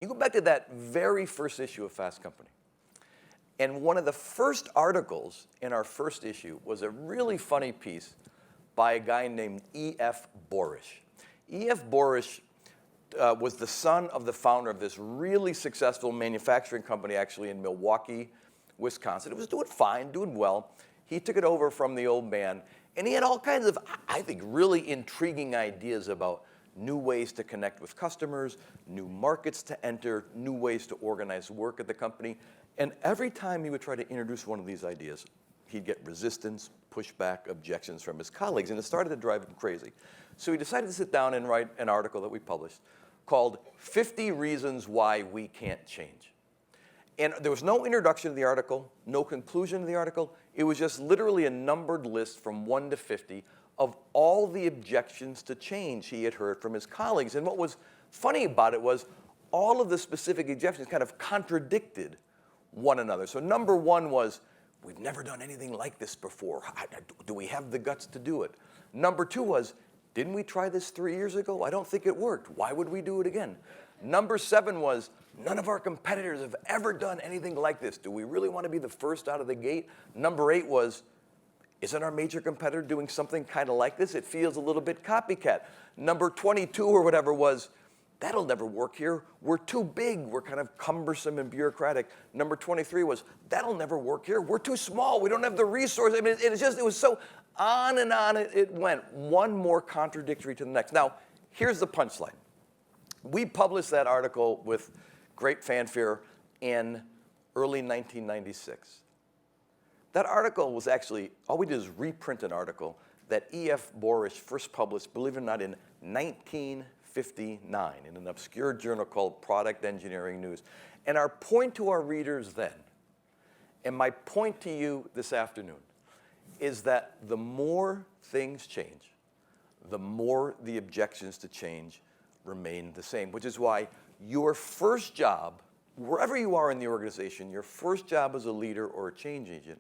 You go back to that very first issue of Fast Company. And one of the first articles in our first issue was a really funny piece by a guy named E.F. Borish. E.F. Borish was the son of the founder of this really successful manufacturing company actually in Milwaukee, Wisconsin. It was doing fine, doing well. He took it over from the old man, and he had all kinds of, I think, really intriguing ideas about new ways to connect with customers, new markets to enter, new ways to organize work at the company. And every time he would try to introduce one of these ideas, he'd get resistance, pushback, objections from his colleagues, and it started to drive him crazy. So he decided to sit down and write an article that we published called 50 Reasons Why We Can't Change. And there was no introduction to the article, no conclusion to the article. It was just literally a numbered list from 1 to 50 of all the objections to change he had heard from his colleagues. And what was funny about it was all of the specific objections kind of contradicted one another. So number one was, we've never done anything like this before. Do we have the guts to do it? Number two was, didn't we try this 3 years ago? I don't think it worked. Why would we do it again? Number seven was, none of our competitors have ever done anything like this. Do we really want to be the first out of the gate? Number eight was, isn't our major competitor doing something kind of like this? It feels a little bit copycat. Number 22 or whatever was, that'll never work here. We're too big. We're kind of cumbersome and bureaucratic. Number 23 was, that'll never work here. We're too small. We don't have the resources. I mean, it was so on and on it went, one more contradictory to the next. Now, here's the punchline. We published that article with great fanfare in early 1996. That article was actually, all we did is reprint an article that E.F. Borish first published, believe it or not, in 1959 in an obscure journal called Product Engineering News. And our point to our readers then, and my point to you this afternoon, is that the more things change, the more the objections to change remain the same, which is why your first job, wherever you are in the organization, your first job as a leader or a change agent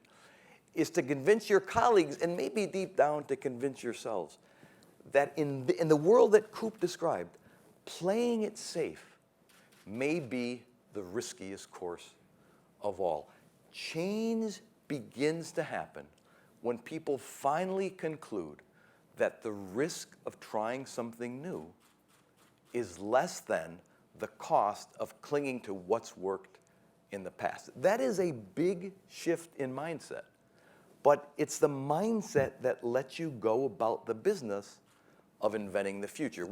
is to convince your colleagues, and maybe deep down to convince yourselves, that in the world that Coop described, playing it safe may be the riskiest course of all. Change begins to happen when people finally conclude that the risk of trying something new is less than the cost of clinging to what's worked in the past. That is a big shift in mindset, but it's the mindset that lets you go about the business of inventing the future.